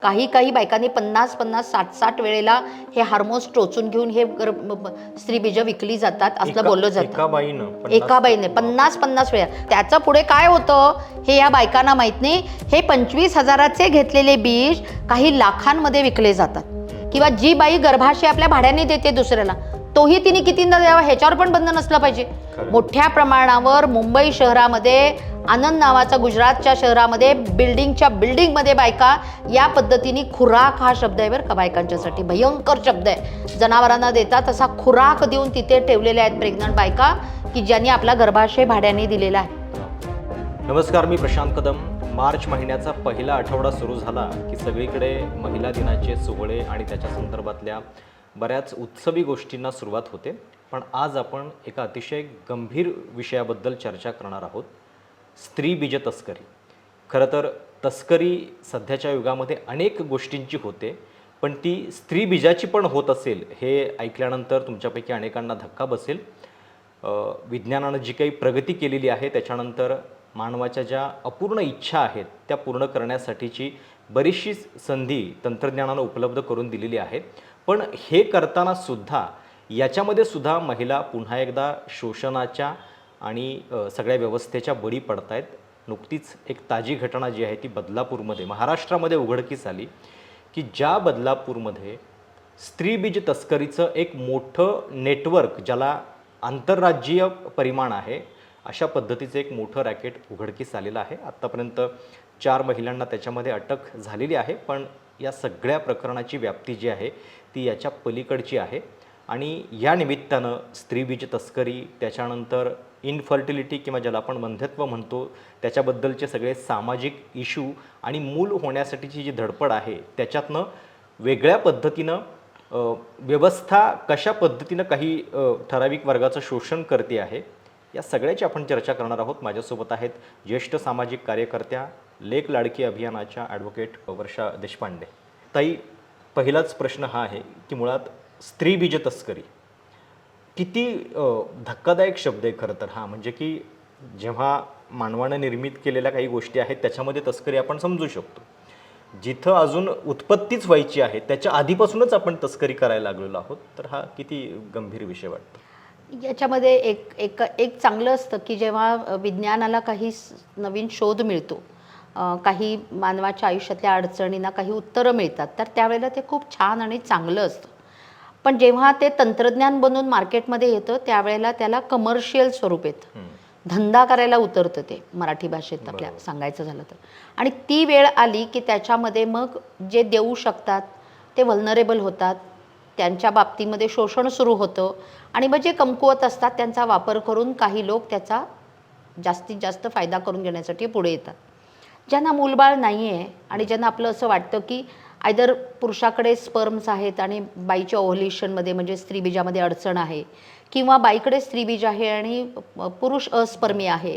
काही काही बायकांनी 50-50, 60-60 वेळेला हे हार्मोन्स टोचून घेऊन हे स्त्रीबीज विकली जातात असं बोललं जातं. एका बाईनं एका बाईने 50-50 वेळा. त्याचं पुढे काय होतं हे या बायकांना माहित नाही. हे 25,000चे घेतलेले बीज काही लाखांमध्ये विकले जातात. किंवा जी बाई गर्भाशय आपल्या भाड्याने देते दुसऱ्याला, तोही तिने कितींदा द्यावा ह्याच्यावर पण बंधन असलं पाहिजे. मोठ्या प्रमाणावर मुंबई शहरामध्ये, आनंद नावाचा गुजरातच्या शहरामध्ये बिल्डिंगमध्ये बायका या पद्धतीने खुराक हा शब्द आहे बरं का, बायकांच्यासाठी भयंकर शब्द आहे. जनावरांना देतात तसा खुराक देऊन तिथे ठेवलेल्या आहेत प्रेग्नंट बायका की ज्यांनी आपला गर्भाशय भाड्याने दिलेला आहे. नमस्कार, मी प्रशांत कदम. मार्च महिन्याचा पहिला आठवडा सुरू झाला की सगळीकडे महिला दिनाचे सोहळे आणि त्याच्या संदर्भातल्या बऱ्याच उत्सवी गोष्टींना सुरुवात होते. पण आज आपण एका अतिशय गंभीर विषयाबद्दल चर्चा करणार आहोत, स्त्री बीज तस्करी. खरं तर तस्करी सध्याच्या युगामध्ये अनेक गोष्टींची होते, पण ती स्त्री बीजाची पण होत असेल हे ऐकल्यानंतर तुमच्यापैकी अनेकांना धक्का बसेल. विज्ञानानं जी काही प्रगती केलेली आहे त्याच्यानंतर मानवाच्या ज्या अपूर्ण इच्छा आहेत त्या पूर्ण करण्यासाठीची बरीचशी संधी तंत्रज्ञानानं उपलब्ध करून दिलेली आहे. पण हे करताना सुद्धा याच्यामध्ये सुद्धा महिला पुन्हा एकदा शोषणाच्या आणि सगळ्या व्यवस्थेच्या बळी पडत आहेत. नुकतीच एक ताजी घटना जी आहे ती बदलापूरमध्ये, महाराष्ट्रामध्ये उघडकीस आली की ज्या बदलापूरमध्ये स्त्रीबीज तस्करीचं एक मोठं नेटवर्क, ज्याला आंतरराज्यीय परिमाण आहे, अशा पद्धतीचं एक मोठं रॅकेट उघडकीस आलेलं आहे. आत्तापर्यंत 4 महिलांना त्याच्यामध्ये अटक झालेली आहे. पण या सगळ्या प्रकरणाची व्याप्ती जी आहे ती याच्या पलीकडची आहे. आणि या निमित्तानं स्त्रीबीज तस्करी, त्याच्यानंतर इनफर्टिलिटी किंवा ज्याला आपण वंध्यत्व म्हणतो त्याच्याबद्दलचे सगळे सामाजिक इश्यू आणि मूल होण्यासाठीची जी धडपड आहे त्याच्यातनं वेगळ्या पद्धतीनं व्यवस्था कशा पद्धतीनं काही ठराविक वर्गाचं शोषण करते आहे, या सगळ्याची आपण चर्चा करणार आहोत. माझ्यासोबत आहेत ज्येष्ठ सामाजिक कार्यकर्त्या, लेक लाडकी अभियानाच्या ॲडव्होकेट वर्षा देशपांडे. ताई, पहिलाच प्रश्न हा आहे की मुळात स्त्रीबीज तस्करी किती धक्कादायक शब्द आहे खरं तर हा. म्हणजे की जेव्हा मानवानं निर्मित केलेल्या काही गोष्टी आहेत त्याच्यामध्ये तस्करी आपण समजू शकतो. जिथं अजून उत्पत्तीच व्हायची आहे त्याच्या आधीपासूनच आपण तस्करी करायला लागलेलो आहोत, तर हा किती गंभीर विषय वाटतो. याच्यामध्ये एक चांगलं असतं की जेव्हा विज्ञानाला काही नवीन शोध मिळतो, काही मानवाच्या आयुष्यातल्या अडचणींना काही उत्तरं मिळतात, तर त्यावेळेला ते खूप छान आणि चांगलं असतं. पण जेव्हा ते तंत्रज्ञान बनून मार्केटमध्ये येतं त्यावेळेला त्याला कमर्शियल स्वरूप येतं, धंदा करायला उतरतं ते, मराठी भाषेत आपल्या सांगायचं झालं तर. आणि ती वेळ आली की त्याच्यामध्ये मग जे देऊ शकतात ते व्हल्नरेबल होतात, त्यांच्या बाबतीमध्ये शोषण सुरू होतं. आणि मग जे कमकुवत असतात त्यांचा वापर करून काही लोक त्याचा जास्तीत जास्त फायदा करून घेण्यासाठी पुढे येतात. ज्यांना मूलबाळ नाही आहे आणि ज्यांना आपलं असं वाटतं की आयदर पुरुषाकडे स्पर्म्स आहेत आणि बाईच्या ओव्ह्युलेशनमध्ये म्हणजे स्त्रीबीजामध्ये अडचण आहे, किंवा बाईकडे स्त्रीबीज आहे आणि पुरुष अस्पर्मी आहे,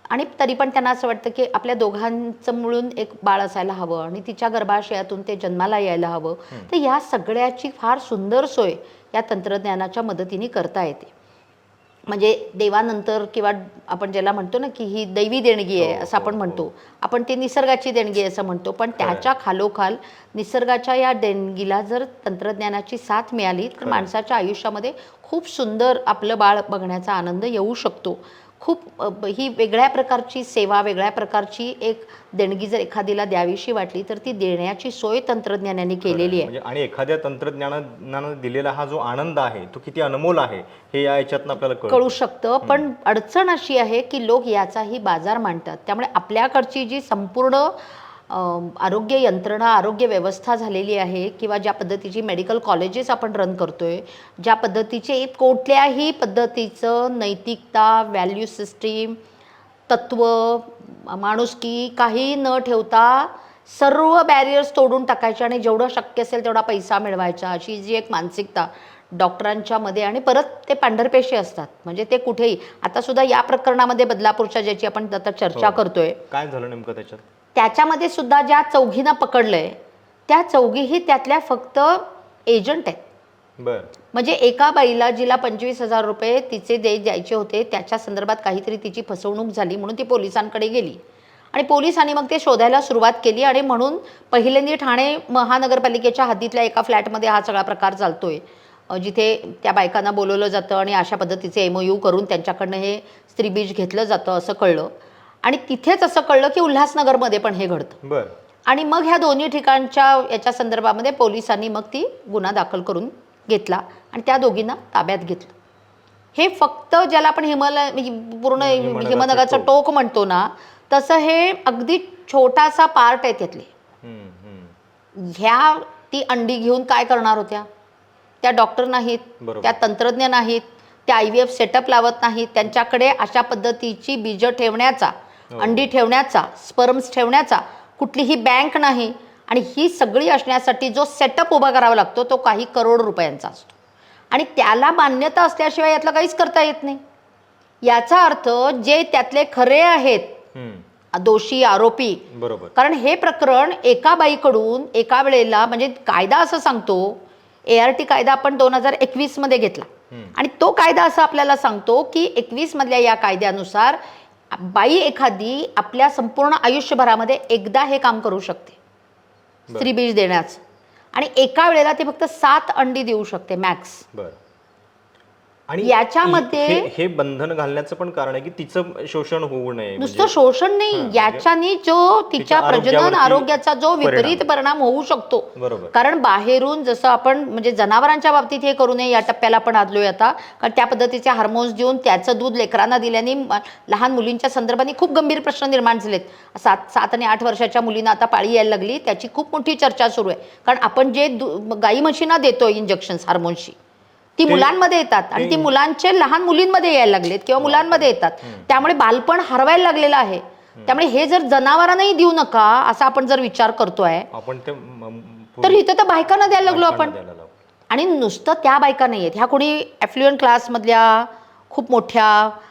आणि तरी पण त्यांना असं वाटतं की आपल्या दोघांचं मिळून एक बाळ असायला हवं आणि तिच्या गर्भाशयातून ते जन्माला यायला हवं. तर या सगळ्याची फार सुंदर सोय या तंत्रज्ञानाच्या मदतीने करता येते. म्हणजे देवानंतर किंवा आपण ज्याला म्हणतो ना की ही दैवी देणगी आहे असं आपण म्हणतो, आपण ती निसर्गाची देणगी असं म्हणतो. पण त्याच्या खालोखाल निसर्गाच्या या देणगीला जर तंत्रज्ञानाची साथ मिळाली तर माणसाच्या आयुष्यामध्ये खूप सुंदर आपलं बाळ बघण्याचा आनंद येऊ शकतो. खूप ही वेगळ्या प्रकारची सेवा, वेगळ्या प्रकारची एक देणगी जर एखादीला द्यावीशी वाटली तर ती देण्याची सोय तंत्रज्ञानाने केलेली आहे. आणि एखाद्या तंत्रज्ञानानं दिलेला हा जो आनंद आहे तो किती अनमोल आहे हे या याच्यातनं आपल्याला कळू शकतं. पण अडचण अशी आहे की लोक याचाही बाजार मांडतात. त्यामुळे आपल्याकडची जी संपूर्ण आरोग्य यंत्रणा, आरोग्य व्यवस्था झालेली आहे, किंवा ज्या पद्धतीची मेडिकल कॉलेजेस आपण रन करतोय, ज्या पद्धतीचे कुठल्याही पद्धतीचं नैतिकता, व्हॅल्यू सिस्टीम, तत्व, माणुसकी काही न ठेवता सर्व बॅरियर्स तोडून टाकायचे आणि जेवढं शक्य असेल तेवढा पैसा मिळवायचा, अशी जी एक मानसिकता डॉक्टरांच्या मध्ये, आणि परत ते पांढरपेशी असतात. म्हणजे ते कुठेही, आता सुद्धा या प्रकरणामध्ये बदलापूरच्या ज्याची आपण आता चर्चा करतोय, काय झालं नेमकं त्याच्यामध्ये सुद्धा ज्या चौघींना पकडलंय त्या चौघीही त्यातल्या फक्त एजंट आहेत. म्हणजे एका बाईला जिला 25,000 रुपये तिचे द्यायचे होते त्याच्या संदर्भात काहीतरी तिची फसवणूक झाली म्हणून ती पोलिसांकडे गेली आणि पोलिसांनी मग ते शोधायला सुरुवात केली आणि म्हणून पहिल्यांदा ठाणे महानगरपालिकेच्या हद्दीतल्या एका फ्लॅटमध्ये हा सगळा प्रकार चालतोय, जिथे त्या बायकांना बोलवलं जातं आणि अशा पद्धतीचे MOU करून त्यांच्याकडनं हे स्त्रीबीज घेतलं जातं असं कळलं. आणि तिथेच असं कळलं की उल्हासनगरमध्ये पण हे घडतं. बरं. आणि मग ह्या दोन्ही ठिकाणच्या याच्या संदर्भामध्ये पोलिसांनी मग ती गुन्हा दाखल करून घेतला आणि त्या दोघींना ताब्यात घेतलं. हे फक्त ज्याला आपण पूर्ण हिमनगाचं टोक म्हणतो ना, तसं हे अगदी छोटासा पार्ट आहे त्यातले. ह्या ती अंडी घेऊन काय करणार होत्या? त्या डॉक्टर नाहीत, त्या तंत्रज्ञ नाहीत, त्या IVF सेटअप लावत नाहीत. त्यांच्याकडे अशा पद्धतीची बीज ठेवण्याचा, अंडी ठेवण्याचा, स्पर्म्स ठेवण्याचा कुठलीही बँक नाही. आणि ही सगळी असण्यासाठी जो सेटअप उभा करावा लागतो तो काही करोड रुपयांचा असतो आणि त्याला मान्यता असल्याशिवाय यातलं काहीच करता येत नाही. याचा अर्थ जे त्यातले खरे आहेत दोषी आरोपी, बरोबर, कारण हे प्रकरण एका बाईकडून एका वेळेला, म्हणजे कायदा असं सांगतो, ART कायदा आपण 2021 मध्ये घेतला आणि तो कायदा असं आपल्याला सांगतो की 21 मधल्या या कायद्यानुसार बाई एखादी आपल्या संपूर्ण आयुष्यभरामध्ये एकदा हे काम करू शकते, स्त्रीबीज देण्याचं. आणि एका वेळेला ती फक्त 7 अंडी देऊ शकते मॅक्स. बरं. आणि याच्यामध्ये हे बंधन घालण्याचं पण कारण आहे की तिचं शोषण होऊ नये. नुसतं शोषण नाही, याच्याने जो तिच्या प्रजनन आरोग्याचा जो विपरीत परिणाम होऊ शकतो. बरोबर. कारण बाहेरून जसं आपण म्हणजे जनावरांच्या बाबतीत हे करू नये या टप्प्याला आपण आलोय आता, कारण त्या पद्धतीचे हार्मोन्स देऊन त्याचं दूध लेकरांना दिल्याने लहान मुलींच्या संदर्भाने खूप गंभीर प्रश्न निर्माण झालेत. 7 आणि 8 वर्षाच्या मुलींना आता पाळी यायला लागली, त्याची खूप मोठी चर्चा सुरू आहे. कारण आपण जे गाई म्हशींना देतो इंजेक्शन्स हार्मोन्सची, ती मुलांमध्ये येतात आणि ती मुलांचे लहान मुलींमध्ये यायला लागलेत किंवा मुलांमध्ये येतात. त्यामुळे बालपण हरवायला लागलेलं आहे. त्यामुळे हे जर जनावरांनाही देऊ नका असा आपण जर विचार करतोय आपण तर इथं तर बायकांना द्यायला लागलो आपण. आणि नुसतं त्या बायका नाही आहेत, ह्या कोणी ॲफ्लुएंट क्लासमधल्या खूप मोठ्या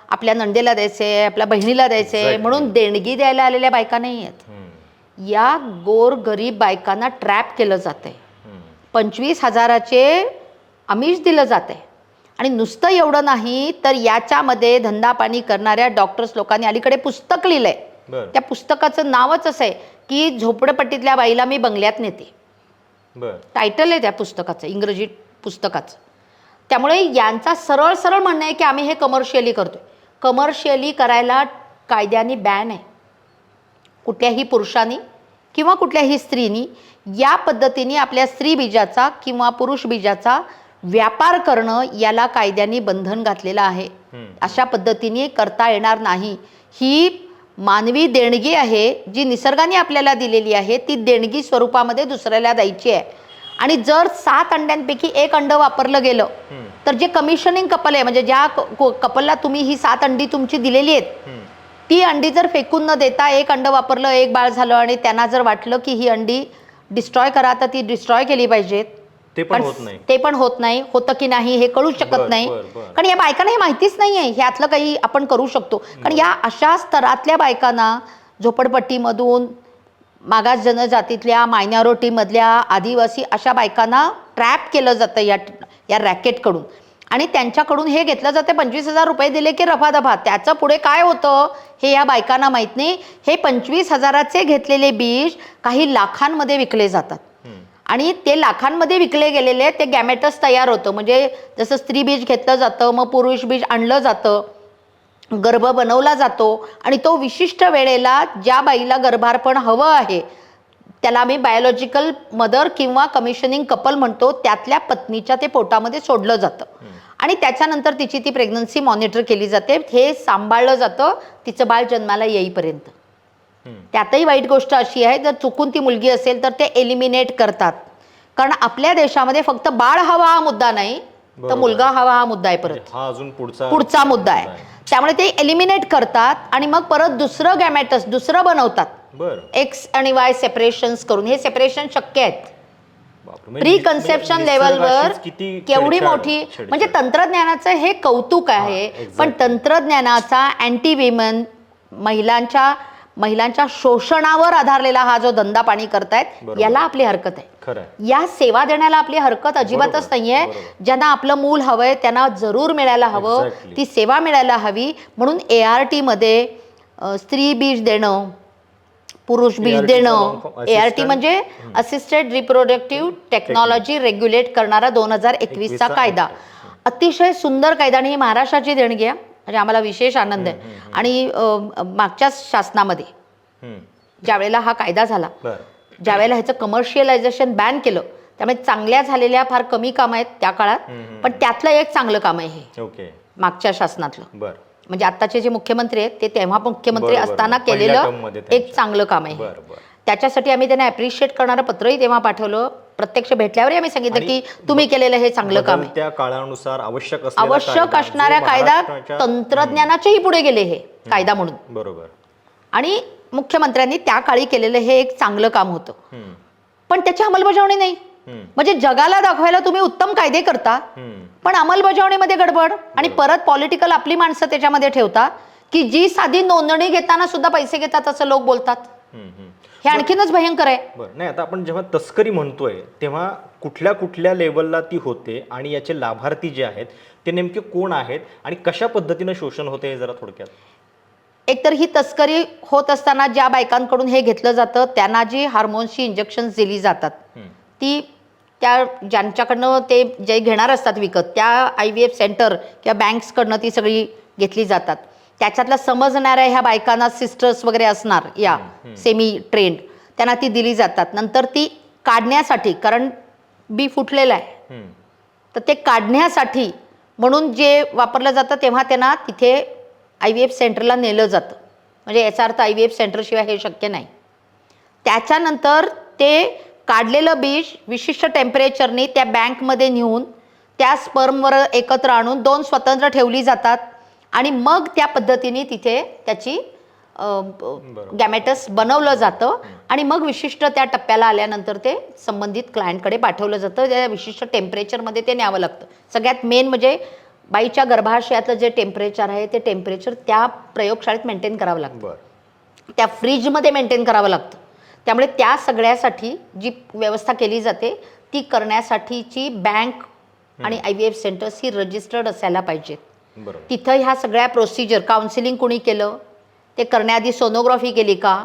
आपल्या नंदेला द्यायचे, आपल्या बहिणीला द्यायचे म्हणून देणगी द्यायला आलेल्या बायका नाही आहेत. या गोर गरीब बायकांना ट्रॅप केलं जातंय. 25,000चे आमिष दिलं जाते. आणि नुसतं एवढं नाही तर याच्यामध्ये धंदा पाणी करणाऱ्या डॉक्टर्स लोकांनी अलीकडे पुस्तक लिहिलंय. त्या पुस्तकाचं नावच असं आहे की झोपडपट्टीतल्या बाईला मी बंगल्यात नेते. टायटल आहे त्या पुस्तकाचं, इंग्रजी पुस्तकाचं. त्यामुळे यांचा सरळ सरळ म्हणणं आहे की आम्ही हे कमर्शियली करतोय. कमर्शियली करायला कायद्याने बॅन आहे. कुठल्याही पुरुषांनी किंवा कुठल्याही स्त्रीनी या पद्धतीने आपल्या स्त्री बीजाचा किंवा पुरुष बीजाचा व्यापार करणं याला कायद्याने बंधन घातलेलं आहे. अशा पद्धतीने करता येणार नाही. ही मानवी देणगी आहे जी निसर्गाने आपल्याला दिलेली आहे. ती देणगी स्वरूपामध्ये दुसऱ्याला द्यायची आहे. आणि जर 7 अंड्यांपैकी 1 अंड वापरलं गेलं तर जे कमिशनिंग कपल आहे, म्हणजे ज्या कपलला तुम्ही ही 7 अंडी तुमची दिलेली आहेत, ती अंडी जर फेकून न देता 1 अंड वापरलं, 1 बाळ झालं आणि त्यांना जर वाटलं की ही अंडी डिस्ट्रॉय करा तर ती डिस्ट्रॉय केली पाहिजेत. ते पण होत नाही. होतं की नाही हे कळू शकत नाही. कारण या बायकांना हे माहितीच नाहीये ह्यातलं काही आपण करू शकतो. कारण या अशा स्तरातल्या बायकांना झोपडपट्टीमधून, मागास जनजातीतल्या, मायनॉरिटीमधल्या, आदिवासी अशा बायकांना ट्रॅप केलं जातं या रॅकेटकडून. आणि त्यांच्याकडून हे घेतलं जातं. 25,000 रुपये दिले की रफादफा. त्याचं पुढे काय होतं हे या बायकांना माहीत नाही. हे 25,000चे घेतलेले बीज काही लाखांमध्ये विकले जातात. आणि ते लाखांमध्ये विकले गेलेले ते गॅमेटस तयार होतं. म्हणजे जसं स्त्री बीज घेतलं जातं, मग पुरुष बीज आणलं जातं, गर्भ बनवला जातो आणि तो विशिष्ट वेळेला ज्या बाईला गर्भारपण हवं आहे त्याला आम्ही बायोलॉजिकल मदर किंवा कमिशनिंग कपल म्हणतो, त्यातल्या पत्नीच्या ते पोटामध्ये सोडलं जातं. आणि त्याच्यानंतर तिची ती प्रेग्नन्सी मॉनिटर केली जाते. हे सांभाळलं जातं तिचं बाळ जन्माला येईपर्यंत. त्यातही वाईट गोष्ट अशी आहे, जर चुकून ती मुलगी असेल तर ते एलिमिनेट करतात. कारण आपल्या देशामध्ये फक्त बाळ हवा हा मुद्दा नाही, तर मुलगा हवा हा मुद्दा आहे. परत हा अजून पुढचा मुद्दा आहे. त्यामुळे ते एलिमिनेट करतात आणि मग परत दुसरं गॅमेटस दुसरं बनवतात. X आणि Y सेपरेशन्स करून. हे सेपरेशन शक्य आहेत. प्री कन्सेप्शन लेवलवर केवढी मोठी, म्हणजे तंत्रज्ञानाचं हे कौतुक आहे. पण तंत्रज्ञानाचा अँटी विमेन, महिलांच्या शोषणावर आधारलेला हा जो धंदा पाणी करतायत याला आपली हरकत आहे. या सेवा देण्याला आपली हरकत अजिबातच नाहीये. ज्यांना आपलं मूल हवंय त्यांना जरूर मिळायला हवं, ती सेवा मिळायला हवी. म्हणून ART मध्ये स्त्री बीज देणं पुरुष बीज ART चा long देणं. form, ART assistant- म्हणजे असिस्टेड रिप्रोडक्टिव्ह टेक्नॉलॉजी रेग्युलेट करणारा 2021चा कायदा. अतिशय सुंदर कायदा आणि ही महाराष्ट्राची देणगी आहे, म्हणजे आम्हाला विशेष आनंद आहे. आणि मागच्याच शासनामध्ये हम्म. ज्या वेळेला हा कायदा झाला, बरं. ज्या वेळेला ह्याचं कमर्शियलायझेशन बॅन केलं, त्यामुळे चांगल्या झालेल्या फार कमी कामं आहेत त्या काळात, पण त्यातलं एक चांगलं काम आहे हे ओके. मागच्या शासनातलं. बर म्हणजे आत्ताचे जे मुख्यमंत्री आहेत ते तेव्हा मुख्यमंत्री बरोबर, असताना बरोबर. पहिल्या केलेलं टर्ममध्ये एक त्यांच्या. चांगलं काम आहे. बर बर त्याच्यासाठी आम्ही त्यांना ॲप्रिशिएट करणारं पत्रही तेव्हा पाठवलं. प्रत्यक्ष भेटल्यावरही आम्ही सांगितलं आणि की तुम्ही केलेलं हे चांगलं काम आहे. त्या काळानुसार आवश्यक असलेला आवश्यक कायदा, असणाऱ्या जो कायदा महाराष्ट्राच्या- तंत्रज्ञानाच्याही पुढे गेले हे कायदा म्हणून. बरोबर. आणि मुख्यमंत्र्यांनी त्या काळी केलेलं हे एक चांगलं काम होतं, हम्म. पण त्याची अंमलबजावणी नाही. हम्म. म्हणजे जगाला दाखवायला तुम्ही उत्तम कायदे करता, हम्म. पण अंमलबजावणीमध्ये गडबड आणि परत पॉलिटिकल आपली माणसं त्याच्यामध्ये ठेवता की जी साधी नोंदणी घेताना सुद्धा पैसे घेतात असं लोक बोलतात. हम्म. हम्म. हे आणखीनच भयंकर आहे. बरं, नाही आता आपण जेव्हा तस्करी म्हणतोय तेव्हा कुठल्या कुठल्या लेवलला ती होते आणि याचे लाभार्थी जे आहेत ते नेमके कोण आहेत आणि कशा पद्धतीनं शोषण होते हे जरा थोडक्यात. एकतर ही तस्करी होत असताना ज्या बायकांकडून हे घेतलं जातं त्यांना जी हार्मोन्सची इंजेक्शन्स दिली जातात ती त्या ज्यांच्याकडनं ते जे घेणार असतात विकत त्या IVF सेंटर किंवा बँक्सकडनं ती सगळी घेतली जातात. त्याच्यातल्या समजणाऱ्या ह्या बायकांना सिस्टर्स वगैरे असणार या सेमी ट्रेंड त्यांना ती दिली जातात. नंतर ती काढण्यासाठी, कारण बी फुटलेलं आहे तर ते काढण्यासाठी म्हणून जे वापरलं जातं तेव्हा त्यांना तिथे IVF सेंटरला नेलं जातं. म्हणजे याचा अर्थ IVF सेंटरशिवाय हे शक्य नाही. त्याच्यानंतर ते काढलेलं बीज विशिष्ट टेम्परेचरनी त्या बँकमध्ये नेऊन त्या स्पर्मवर एकत्र आणून 2 स्वतंत्र ठेवली जातात आणि मग त्या पद्धतीने तिथे त्याची गॅमेटस बनवलं जातं आणि मग विशिष्ट त्या टप्प्याला आल्यानंतर ते संबंधित क्लायंटकडे पाठवलं जातं. त्या विशिष्ट टेम्परेचरमध्ये ते न्यावं लागतं. सगळ्यात मेन म्हणजे बाईच्या गर्भाशयातलं जे टेम्परेचर आहे ते टेम्परेचर त्या प्रयोगशाळेत मेंटेन करावं लागतं, त्या फ्रीजमध्ये मेंटेन करावं लागतं. त्यामुळे त्या सगळ्यासाठी जी व्यवस्था केली जाते ती करण्यासाठीची बँक आणि IVF सेंटर्स ही रजिस्टर्ड असायला पाहिजेत. तिथं ह्या सगळ्या प्रोसिजर, काउन्सिलिंग कुणी केलं, ते करण्याआधी सोनोग्राफी केली का,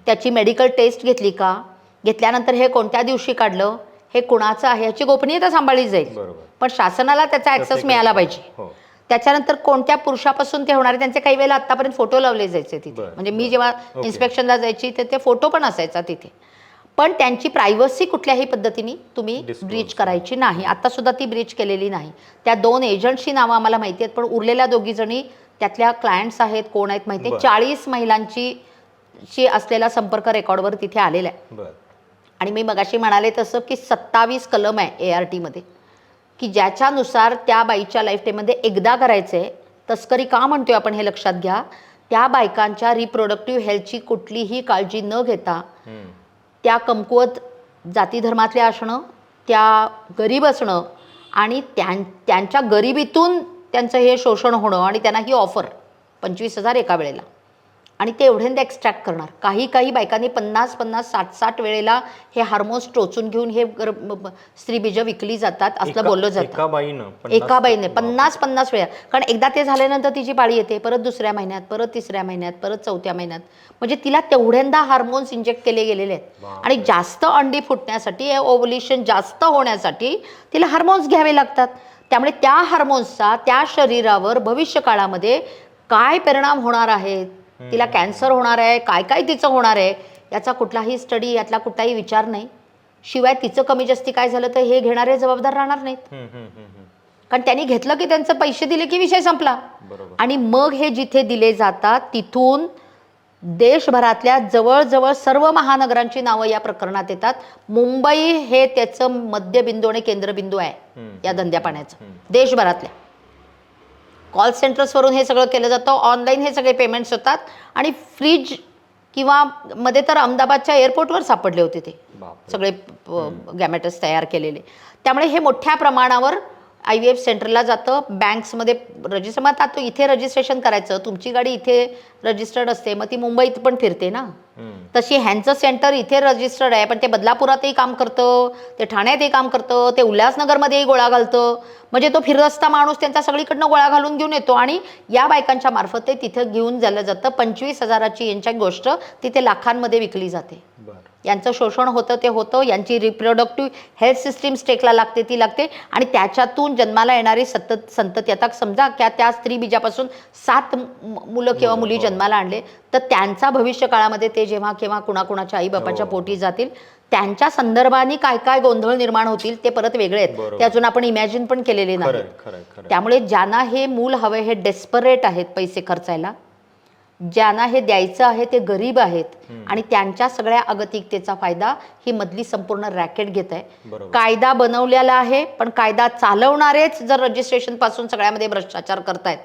त्याची मेडिकल टेस्ट घेतली का, घेतल्यानंतर हे कोणत्या दिवशी काढलं, हे कुणाचं आहे याची गोपनीयता सांभाळली जाईल, पण शासनाला त्याचा ॲक्सेस मिळाला पाहिजे. त्याच्यानंतर कोणत्या पुरुषापासून ते होणारे त्यांचे काही वेळेला आत्तापर्यंत फोटो लावले जायचे तिथे. म्हणजे मी जेव्हा इन्स्पेक्शनला जायची तर ते फोटो पण असायचा तिथे. पण त्यांची प्रायव्हसी कुठल्याही पद्धतीने तुम्ही ब्रीच करायची नाही. आता सुद्धा ती ब्रीच केलेली नाही. त्या 2 एजंटची नावं आम्हाला माहिती आहेत, पण उरलेल्या 2 जणी त्यातल्या क्लायंट्स आहेत, कोण आहेत माहिती आहे. 40 महिलांची असलेला संपर्क रेकॉर्डवर तिथे आलेला आहे. आणि मी मगाशी म्हणाले तसं की 27 कलम आहे ARTमध्ये की ज्याच्यानुसार त्या बाईच्या लाईफटाईममध्ये एकदा करायचं आहे. तस्करी का म्हणतोय आपण हे लक्षात घ्या. त्या बायकांच्या रिप्रोडक्टिव्ह हेल्थची कुठलीही काळजी न घेता त्या कमकुवत जाती धर्मातल्या असणं, त्या गरीब असणं आणि त्यांच्या गरिबीतून त्यांचं हे शोषण होणं आणि त्यांना ही ऑफर 25,000 एका वेळेला आणि ते एवढ्यांदा एक्स्ट्रॅक्ट करणार. काही बायकांनी 50-50, 60-60 वेळेला हे हार्मोन्स टोचून घेऊन हे स्त्रीबीज विकली जातात असं बोललं जातं. एका बाईने 50-50 वेळा. कारण एकदा ते झाल्यानंतर तिची पाळी येते, परत दुसऱ्या महिन्यात, परत तिसऱ्या महिन्यात, परत चौथ्या महिन्यात. म्हणजे तिला तेवढ्यांदा हार्मोन्स इंजेक्ट केले गेलेले आहेत. आणि जास्त अंडी फुटण्यासाठी, ओव्ह्युलेशन जास्त होण्यासाठी तिला हार्मोन्स घ्यावे लागतात. त्यामुळे त्या हार्मोन्सचा त्या शरीरावर भविष्य काळामध्ये काय परिणाम होणार आहे, तिला कॅन्सर होणार आहे, काय तिचं होणार आहे याचा कुठलाही स्टडी, यातला कुठलाही विचार नाही. शिवाय तिचं कमी जास्ती काय झालं तर हे घेणारे जबाबदार राहणार नाहीत. कारण त्यांनी घेतलं की त्यांचे पैसे दिले की विषय संपला. आणि मग हे जिथे दिले जातात तिथून देशभरातल्या जवळजवळ सर्व महानगरांची नावं या प्रकरणात येतात. मुंबई हे त्याचं मध्यबिंदू आणि केंद्रबिंदू आहे या धंद्या पाण्याचं. देशभरातल्या कॉल सेंटर्सवरून हे सगळं केलं जातं. ऑनलाईन हे सगळे पेमेंट्स होतात आणि फ्रीज किंवा मध्ये तर अहमदाबादच्या एअरपोर्टवर सापडले होते ते सगळे गॅमेटस तयार केलेले. त्यामुळे हे मोठ्या प्रमाणावर IVF सेंटरला जातं. बँक्समध्ये रजिस्टर, मग आता इथे रजिस्ट्रेशन करायचं, तुमची गाडी इथे रजिस्टर्ड असते, मग ती मुंबईत पण फिरते ना. तशी ह्यांचं सेंटर इथे रजिस्टर्ड आहे, पण ते बदलापुरातही काम करतं, ते ठाण्यातही काम करतं, ते उल्हासनगरमध्येही गोळा घालतं. म्हणजे तो फिरस्ता माणूस त्यांचा सगळीकडनं गोळा घालून घेऊन येतो आणि या बायकांच्या मार्फत ते तिथं घेऊन झालं जातं. 25,000ची यांच्या गोष्ट तिथे लाखांमध्ये विकली जाते. यांचं शोषण होतं ते होतं, यांची रिप्रोडक्टिव्ह हेल्थ सिस्टीम स्टेकला लागते ती लागते आणि त्याच्यातून जन्माला येणारी संतती. आता समजा त्या स्त्री बीजापासून 7 मुलं किंवा मुली जन्माला आणले, तर त्यांचा भविष्य काळामध्ये ते जेव्हा केव्हा कुणाकुणाच्या आईबापाच्या पोटी जातील, त्यांच्या संदर्भाने काय काय गोंधळ निर्माण होतील ते परत वेगळे आहेत. ते अजून आपण इमॅजिन पण केलेले नाही. त्यामुळे ज्यांना हे मूल हवे, हे डेस्परेट आहेत पैसे खर्चायला, ज्यांना हे द्यायचं आहे ते गरीब आहेत आणि त्यांच्या सगळ्या अगतिकतेचा फायदा ही मधली संपूर्ण रॅकेट घेत आहे. कायदा बनवलेला आहे, पण कायदा चालवणारेच जर रजिस्ट्रेशन पासून सगळ्यामध्ये भ्रष्टाचार करतायत,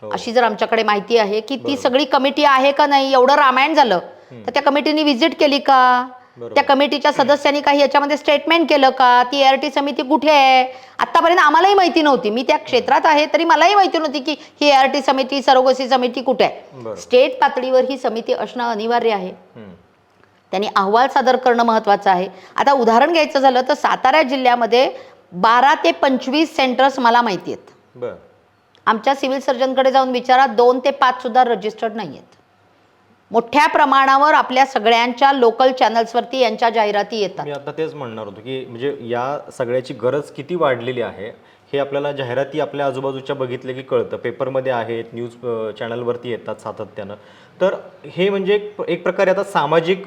अशी जर आमच्याकडे माहिती आहे की ती सगळी कमिटी आहे का नाही, एवढं रामायण झालं तर त्या कमिटीने व्हिजिट केली का, त्या कमिटीच्या सदस्यांनी काही याच्यामध्ये स्टेटमेंट केलं का, ती ART समिती कुठे आहे, आतापर्यंत आम्हालाही माहिती नव्हती. मी त्या क्षेत्रात आहे तरी मलाही माहिती नव्हती की ही ART समिती, सरोगसी समिती कुठे आहे. स्टेट पातळीवर ही समिती असणं अनिवार्य आहे. त्यांनी अहवाल सादर करणं महत्वाचं आहे. आता उदाहरण घ्यायचं झालं तर सातारा जिल्ह्यामध्ये 12 ते 25 सेंटर्स मला माहिती आहेत. आमच्या सिव्हिल सर्जनकडे जाऊन विचारा, 2 ते 5 सुद्धा रजिस्टर्ड नाही आहेत. मोठ्या प्रमाणावर आपल्या सगळ्यांच्या लोकल चॅनल्सवरती यांच्या जाहिराती येतात. मी आता तेच म्हणणार होतो की म्हणजे या सगळ्याची गरज किती वाढलेली आहे हे आपल्याला जाहिराती आपल्या आजूबाजूच्या बघितले की कळतं. पेपरमध्ये आहेत, न्यूज चॅनलवरती येतात सातत्यानं. तर हे म्हणजे एक प्रकारे आता सामाजिक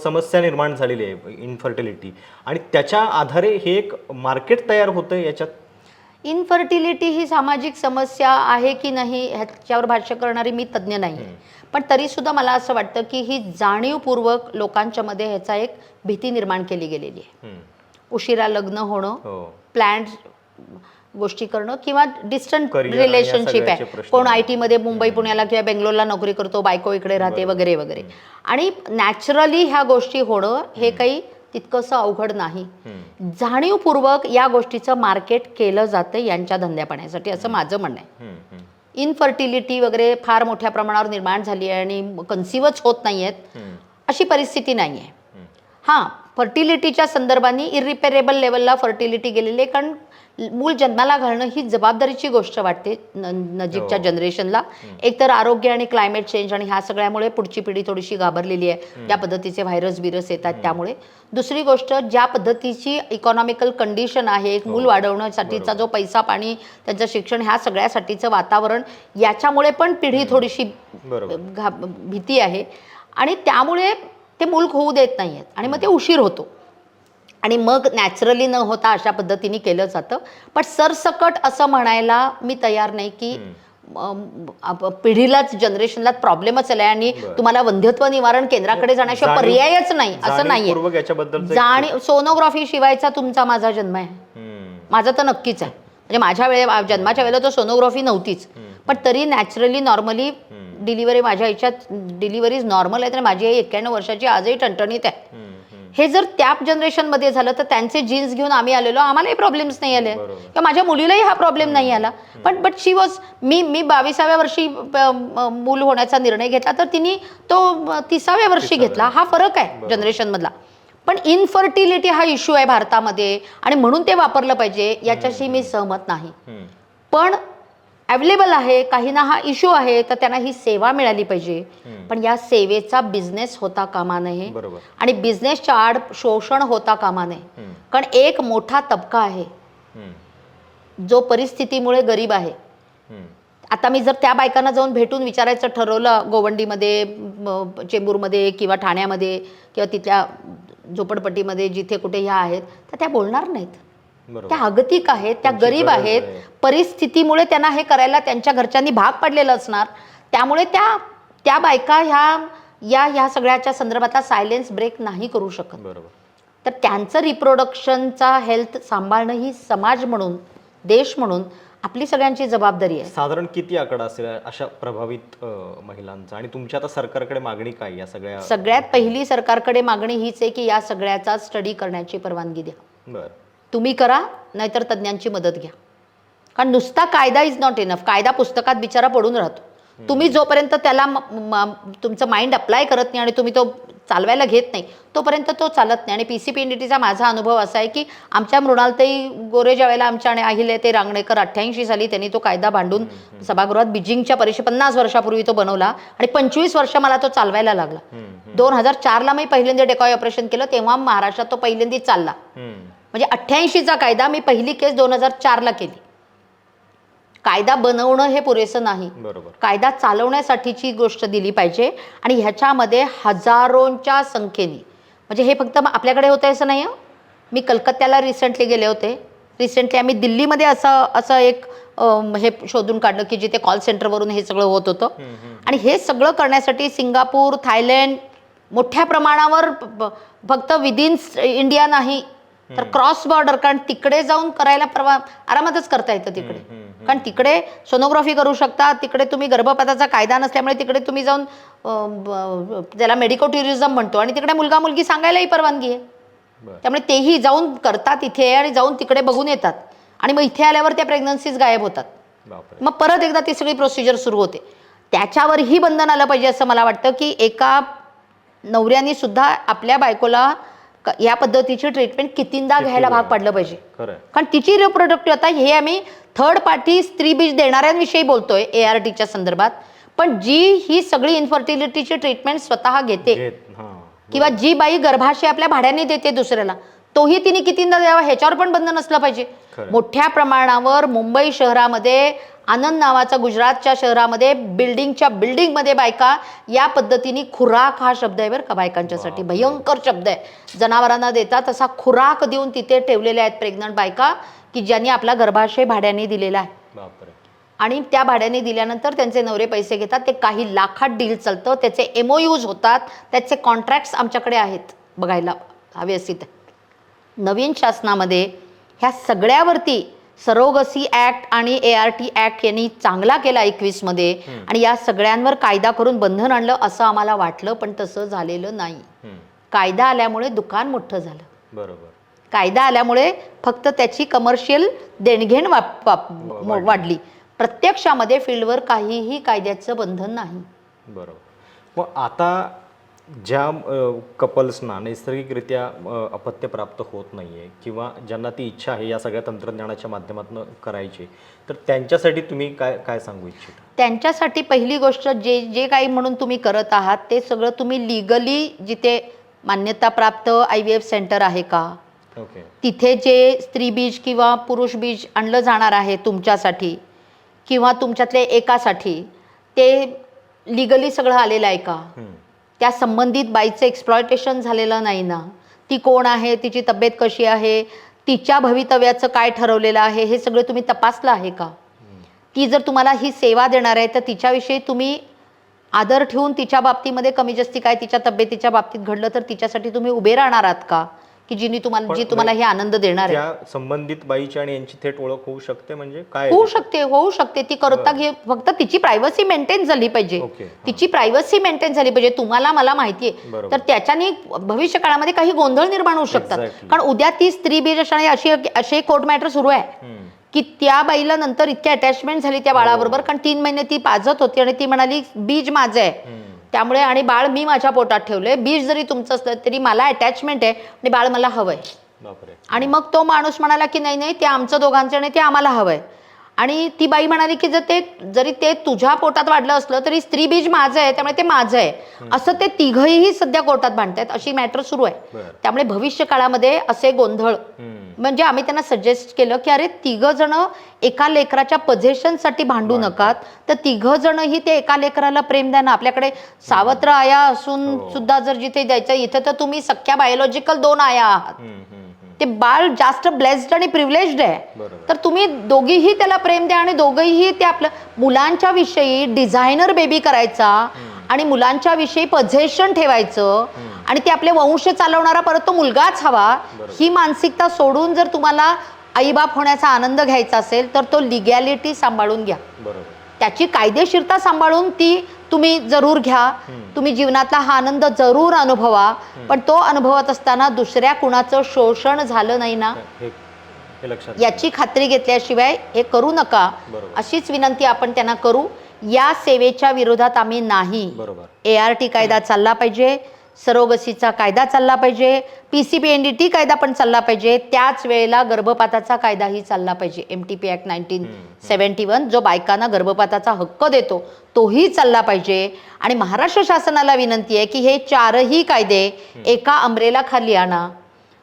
समस्या निर्माण झालेली आहे इन्फर्टिलिटी, आणि त्याच्या आधारे हे एक मार्केट तयार होतं याच्यात. इन्फर्टिलिटी ही सामाजिक समस्या आहे की नाही ह्याच्यावर भाष्य करणारी मी तज्ज्ञ नाही, पण तरीसुद्धा मला असं वाटतं की ही जाणीवपूर्वक लोकांच्या मध्ये ह्याचा एक भीती निर्माण केली गेलेली आहे. उशिरा लग्न होणं, प्लॅन्ड गोष्टी करणं किंवा डिस्टंट रिलेशनशिप आहे. कोण IT मध्ये मुंबई पुण्याला किंवा बेंगलोरला नोकरी करतो, बायको इकडे राहते वगैरे वगैरे, आणि नॅचरली ह्या गोष्टी होणं हे काही तितकंसं अवघड नाही. जाणीवपूर्वक या गोष्टीचं मार्केट केलं जातं यांच्या धंद्यापाण्यासाठी, असं माझं म्हणणं आहे. इनफर्टिलिटी वगैरे फार मोठ्या प्रमाणावर निर्माण झाली आहे आणि कन्सिव्हच होत नाही आहेत अशी परिस्थिती नाही आहे. हां, फर्टिलिटीच्या संदर्भाने इरिपेरेबल लेवलला फर्टिलिटी गेलेली आहे, कारण मूल जन्माला घालणं ही जबाबदारीची गोष्ट वाटते नजीकच्या जनरेशनला. एक तर आरोग्य आणि क्लायमेट चेंज आणि ह्या सगळ्यामुळे पुढची पिढी थोडीशी घाबरलेली आहे, त्या पद्धतीचे व्हायरस बिरस येतात त्यामुळे. दुसरी गोष्ट, ज्या पद्धतीची इकॉनॉमिकल कंडिशन आहे, एक मूल वाढवण्यासाठीचा जो पैसा पाणी, त्यांचं शिक्षण, ह्या सगळ्यासाठीचं वातावरण, याच्यामुळे पण पिढी थोडीशी भीती आहे आणि त्यामुळे ते मूल होऊ देत नाही आहेत आणि मग ते उशीर होतो आणि मग नॅचरली न होता अशा पद्धतीने केलं जातं. पण सरसकट असं म्हणायला मी तयार नाही की पिढीलाच, जनरेशनलाच प्रॉब्लेमच आलाय आणि तुम्हाला वंध्यत्व निवारण केंद्राकडे जाण्याशिवाय पर्यायच नाही, असं नाहीये. सोनोग्राफी शिवायचा तुमचा माझा जन्म आहे, माझा तर नक्कीच आहे. म्हणजे माझ्या जन्माच्या वेळेला तर सोनोग्राफी नव्हतीच, पण तरी नॅचरली नॉर्मली डिलिव्हरी, माझ्या आईच्या डिलिव्हरीज नॉर्मल आहेत आणि माझी आई 91 वर्षाची आजही टणटणीत आहे. हे जर त्या जनरेशनमध्ये झालं तर त्यांचे जीन्स घेऊन आम्ही आलेलो, आम्हालाही प्रॉब्लेम्स नाही आले किंवा माझ्या मुलीलाही हा प्रॉब्लेम नाही आला. बट शी वॉज, मी 22व्या वर्षी मूल होण्याचा निर्णय घेतला तर तिने तो 30व्या वर्षी घेतला. हा फरक आहे जनरेशनमधला. पण इनफर्टिलिटी हा इश्यू आहे भारतामध्ये आणि म्हणून ते वापरलं पाहिजे याच्याशी मी सहमत नाही. पण अवेलेबल आहे, काहींना हा इश्यू आहे तर त्यांना ही सेवा मिळाली पाहिजे, पण या सेवेचा बिझनेस होता कामा नये आणि बिझनेसच्या आड शोषण होता कामा नये. कारण एक मोठा तबका आहे जो परिस्थितीमुळे गरीब आहे. आता मी जर त्या बायकांना जाऊन भेटून विचारायचं ठरवलं गोवंडीमध्ये, चेंबूरमध्ये किंवा ठाण्यामध्ये किंवा तिथल्या झोपडपट्टीमध्ये जिथे कुठे ह्या आहेत, तर त्या बोलणार नाहीत. त्या अगतिक आहेत, त्या गरीब आहेत, परिस्थितीमुळे त्यांना हे करायला त्यांच्या घरच्यांनी भाग पाडलेलं असणार. त्यामुळे त्या बायका ह्या सगळ्याच्या संदर्भातला सायलेन्स ब्रेक नाही करू शकत. तर त्यांचं रिप्रोडक्शनचा हेल्थ सांभाळणं ही समाज म्हणून, देश म्हणून आपली सगळ्यांची जबाबदारी आहे. साधारण किती आकडा असेल अशा प्रभावित महिलांचा, आणि तुमच्या आता सरकारकडे मागणी काय या सगळ्या? सगळ्यात पहिली सरकारकडे मागणी हीच आहे की या सगळ्याचा स्टडी करण्याची परवानगी द्या. तुम्ही करा, नाहीतर तज्ज्ञांची मदत घ्या. कारण नुसता कायदा इज नॉट इनफ. कायदा पुस्तकात बिचारा पडून राहतो. तुम्ही जोपर्यंत त्याला तुमचं माइंड अप्लाय करत नाही आणि तुम्ही तो चालवायला घेत नाही तोपर्यंत तो चालत नाही. आणि PCPNDTचा माझा अनुभव असा आहे की आमच्या मृणालताई गोरे ज्यावेळेला आमच्या आणि अहिले ते रांगणेकर 88 साली त्यांनी तो कायदा भांडून सभागृहात बीजिंगच्या परीक्षे 50 वर्षापूर्वी तो बनवला आणि 25 वर्ष मला तो चालवायला लागला. 2004ला मी पहिल्यांदा डेकॉय ऑपरेशन केलं तेव्हा महाराष्ट्रात तो पहिल्यांदा चालला. म्हणजे 88चा कायदा मी पहिली केस 2004ला केली. कायदा बनवणं हे पुरेसं नाही, कायदा चालवण्यासाठीची गोष्ट दिली पाहिजे. आणि ह्याच्यामध्ये हजारोंच्या संख्येने, म्हणजे हे फक्त आपल्याकडे होतं असं नाही. मी कलकत्त्याला रिसेंटली गेले होते. रिसेंटली आम्ही दिल्लीमध्ये असं एक हे शोधून काढलं की जिथे कॉल सेंटरवरून हे सगळं होत होतं. आणि हे सगळं करण्यासाठी सिंगापूर, थायलंड मोठ्या प्रमाणावर फक्त विदिन इंडिया नाही तर क्रॉस बॉर्डर, कारण तिकडे जाऊन करायला आरामातच करता येतं तिकडे. कारण तिकडे सोनोग्राफी करू शकता, तिकडे तुम्ही गर्भपाताचा कायदा नसल्यामुळे तिकडे तुम्ही जाऊन ज्याला मेडिको टुरिझम म्हणतो आणि तिकडे मुलगा मुलगी सांगायलाही परवानगी आहे. त्यामुळे तेही जाऊन करतात इथे आणि जाऊन तिकडे बघून येतात आणि मग इथे आल्यावर त्या प्रेग्नन्सीज गायब होतात. मग परत एकदा ती सगळी प्रोसिजर सुरू होते. त्याच्यावरही बंधन आलं पाहिजे असं मला वाटतं की एका नवऱ्याने सुद्धा आपल्या बायकोला या पद्धतीची ट्रीटमेंट कितींदा घ्यायला भाग पाडलं पाहिजे. कारण तिची रिप्रोडक्टिव्ह, आता हे आम्ही थर्ड पार्टी स्त्री बीज देणाऱ्यांविषयी बोलतोय ARTच्या संदर्भात, पण जी ही सगळी इन्फर्टिलिटीची ट्रीटमेंट स्वतः घेते किंवा जी बाई गर्भाशय आपल्या भाड्याने देते दुसऱ्याला, तोही तिने कितींदा द्यावा ह्याच्यावर पण बंधन असलं पाहिजे. मोठ्या प्रमाणावर मुंबई शहरामध्ये, आनंद नावाचा गुजरातच्या शहरामध्ये बिल्डिंगमध्ये बायका या पद्धतीने, खुराक हा शब्द आहे बरं का बायकांच्यासाठी, भयंकर शब्द आहे, जनावरांना देतात तसा खुराक देऊन तिथे ठेवलेल्या आहेत प्रेग्नंट बायका की ज्यांनी आपला गर्भाशय भाड्याने दिलेला आहे. आणि त्या भाड्याने दिल्यानंतर त्यांचे नवरे पैसे घेतात. ते काही लाखात डील चालतं, त्याचे MOUs होतात, त्याचे कॉन्ट्रॅक्ट्स आमच्याकडे आहेत, बघायला व्यवस्थित. नवीन शासनामध्ये ह्या सगळ्यावरती सरोगसी ऍक्ट आणि ART ऍक्ट यांनी चांगला केला 21 मध्ये आणि या सगळ्यांवर कायदा करून बंधन आणलं असं आम्हाला वाटलं, पण तसं झालेलं नाही. कायदा आल्यामुळे दुकान मोठं झालं. बरोबर. कायदा आल्यामुळे फक्त त्याची कमर्शियल देणघेण वाढली. प्रत्यक्षामध्ये फील्डवर काहीही कायद्याचं बंधन नाही. बरोबर. मग आता ज्या कपल्सना नैसर्गिकरित्या अपत्य प्राप्त होत नाही आहे किंवा ज्यांना ती इच्छा आहे या सगळ्या तंत्रज्ञानाच्या माध्यमातून करायची, तर त्यांच्यासाठी तुम्ही काय सांगू इच्छिता? त्यांच्यासाठी पहिली गोष्ट, जे काही म्हणून तुम्ही करत आहात ते सगळं तुम्ही लिगली जिथे मान्यताप्राप्त IVF सेंटर आहे का, तिथे जे स्त्री बीज किंवा पुरुष बीज आणलं जाणार आहे तुमच्यासाठी किंवा तुमच्यातले एकासाठी, ते लिगली सगळं आलेलं आहे का, त्या संबंधित बाईचं एक्सप्लॉयटेशन झालेलं नाही ना, ती कोण आहे, तिची तब्येत कशी आहे, तिच्या भवितव्याचं काय ठरवलेलं आहे, हे सगळं तुम्ही तपासलं आहे का, ती जर तुम्हाला ही सेवा देणार आहे तर तिच्याविषयी तुम्ही आदर ठेवून तिच्या बाबतीमध्ये कमी जास्ती काय तिच्या तब्येतीच्या बाबतीत घडलं तर तिच्यासाठी तुम्ही उभे राहणार आहात का, की जी तुम्हाला हे आनंद देणार आहे. त्या संबंधित बाईची आणि यांची थेट ओळख होऊ शकते, म्हणजे काय होऊ शकते ती करता घे, फक्त तिची प्रायव्हसी मेंटेन झाली पाहिजे. तिची प्रायव्हसी मेंटेन झाली पाहिजे. तुम्हाला मला माहितीये तर त्याच्याने भविष्य काळामध्ये काही गोंधळ निर्माण होऊ शकतात. कारण उद्या ती स्त्री बीज असणे अशी कोर्ट मॅटर सुरू आहे की त्या बाईला नंतर इतकी अटॅचमेंट झाली त्या बाळाबरोबर, कारण 3 महिने ती पाजत होती आणि ती म्हणाली बीज माझं आहे त्यामुळे आणि बाळ मी माझ्या पोटात ठेवलंय, बीज जरी तुमचं असलं तरी मला अटॅचमेंट आहे आणि बाळ मला हवंय. आणि मग तो माणूस म्हणाला की नाही ते आमचं दोघांचं आणि ते आम्हाला हवंय. आणि ती बाई म्हणाली की जरी ते तुझ्या पोटात वाढलं असलं तरी स्त्री बीज माझं आहे त्यामुळे ते माझं आहे, असं ते तिघही सध्या कोर्टात भांडतायत, अशी मॅटर सुरू आहे. त्यामुळे भविष्य काळामध्ये असे गोंधळ, म्हणजे आम्ही त्यांना सजेस्ट केलं की अरे 3 जण एका लेकराच्या पोझिशनसाठी भांडू नका, तर 3 जणही ते एका लेकराला प्रेम द्या ना. आपल्याकडे सावत्र आया असून सुद्धा जर जिथे द्यायचं, इथे तर तुम्ही सख्या बायोलॉजिकल 2 आया आहात, ते बाळ जास्त ब्लेस्ड आणि प्रिव्हिलेज्ड आहे, तर तुम्ही दोघीही त्याला प्रेम द्या आणि दोघंही ते आपल्या मुलांच्या विषयी डिझायनर बेबी करायचा आणि मुलांच्या विषयी पोझिशन ठेवायचं आणि ते आपले वंश चालवणारा परत तो मुलगाच हवा, ही मानसिकता सोडून जर तुम्हाला आईबाप होण्याचा आनंद घ्यायचा असेल तर तो लिगॅलिटी सांभाळून घ्या, त्याची कायदेशीरता सांभाळून ती तुम्ही जरूर घ्या. तुम्ही जीवनातला हा आनंद जरूर अनुभवा, पण तो अनुभवत असताना दुसऱ्या कुणाचं शोषण झालं नाही ना याची खात्री घेतल्याशिवाय हे करू नका, अशीच विनंती आपण त्यांना करू. या सेवेच्या विरोधात आम्ही नाही. ART कायदा चालला पाहिजे, सरोगसीचा कायदा चालला पाहिजे, PCPNDT कायदा पण चालला पाहिजे, त्याच वेळेला गर्भपाताचा कायदाही चालला पाहिजे. MTP ॲक्ट 1971 जो बायकांना गर्भपाताचा हक्क देतो तोही चालला पाहिजे. आणि महाराष्ट्र शासनाला विनंती आहे की हे 4ही कायदे एका अमरेलाखाली आणा.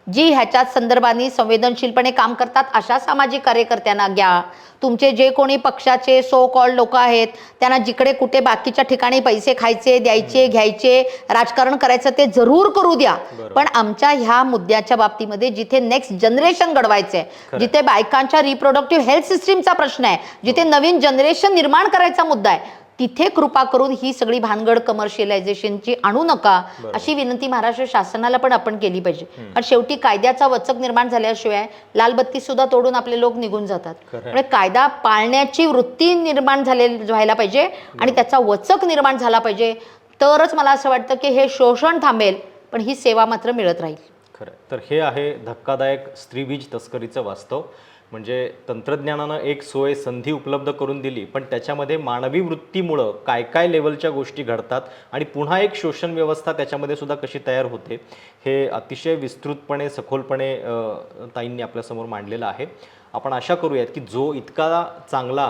जी ह्याच्यात संदर्भाने संवेदनशीलपणे काम करतात अशा सामाजिक कार्यकर्त्यांना घ्या. तुमचे जे कोणी पक्षाचे सो कॉल्ड लोक आहेत त्यांना जिकडे कुठे बाकीच्या ठिकाणी पैसे खायचे, द्यायचे, घ्यायचे, राजकारण करायचं ते जरूर करू द्या. पण आमच्या ह्या मुद्द्याच्या बाबतीमध्ये जिथे नेक्स्ट जनरेशन घडवायचं आहे, जिथे बायकांच्या रिप्रोडक्टिव्ह हेल्थ सिस्टीमचा प्रश्न आहे, जिथे नवीन जनरेशन निर्माण करायचा मुद्दा आहे, तिथे कृपा करून ही सगळी भानगड कमर्शियलायझेशनची आणू नका अशी विनंती महाराष्ट्र शासनाला पण आपण केली पाहिजे. कारण शेवटी कायद्याचा वचक निर्माण झाल्याशिवाय लालबत्ती सुद्धा तोडून आपले लोक निघून जातात. म्हणजे कायदा पाळण्याची वृत्ती निर्माण व्हायला पाहिजे आणि त्याचा वचक निर्माण झाला पाहिजे. तरच मला असं वाटतं की हे शोषण थांबेल, पण ही सेवा मात्र मिळत राहील. खरं तर हे आहे धक्कादायक स्त्रीबीज तस्करीचं वास्तव. म्हणजे तंत्रज्ञानानं एक सोय संधी उपलब्ध करून दिली, पण त्याच्यामध्ये मानवी वृत्तीमुळं काय काय लेवलच्या गोष्टी घडतात आणि पुन्हा एक शोषण व्यवस्था त्याच्यामध्ये सुद्धा कशी तयार होते हे अतिशय विस्तृतपणे सखोलपणे ताईंनी आपल्यासमोर मांडलेलं आहे. आपण आशा करूयात की जो इतका चांगला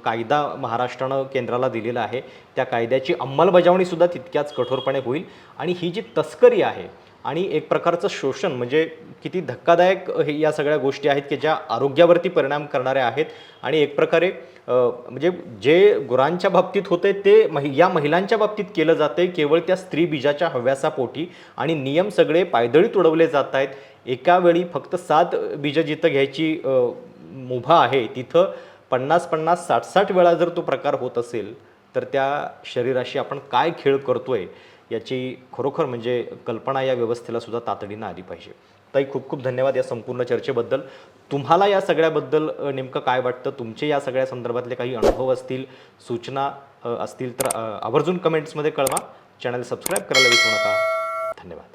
कायदा महाराष्ट्रानं केंद्राला दिलेला आहे त्या कायद्याची अंमलबजावणीसुद्धा तितक्याच कठोरपणे होईल. आणि ही जी तस्करी आहे आणि एक प्रकारचं शोषण म्हणजे किती धक्कादायक हे या सगळ्या गोष्टी आहेत की ज्या आरोग्यावरती परिणाम करणाऱ्या आहेत. आणि एक प्रकारे म्हणजे जे गुरांच्या बाबतीत होते ते या महिलांच्या बाबतीत केलं जाते केवळ त्या स्त्री बीजाच्या हव्यासापोटी. आणि नियम सगळे पायदळी तुडवले जात आहेत. एका वेळी फक्त 7 बीजं जिथं घ्यायची मुभा आहे तिथं 50-50, 60-60 वेळा जर तो प्रकार होत असेल तर त्या शरीराशी आपण काय खेळ करतोय याची खरोखर म्हणजे कल्पना या व्यवस्थेला सुद्धा तातडीनं आली पाहिजे. ताई खूप खूप धन्यवाद या संपूर्ण चर्चेबद्दल. तुम्हाला या सगळ्याबद्दल नेमकं काय वाटतं, तुमचे या सगळ्या संदर्भातले काही अनुभव असतील, सूचना असतील तर आवर्जून कमेंट्समध्ये कळवा. चॅनल सबस्क्राईब करायला विसरू नका. धन्यवाद.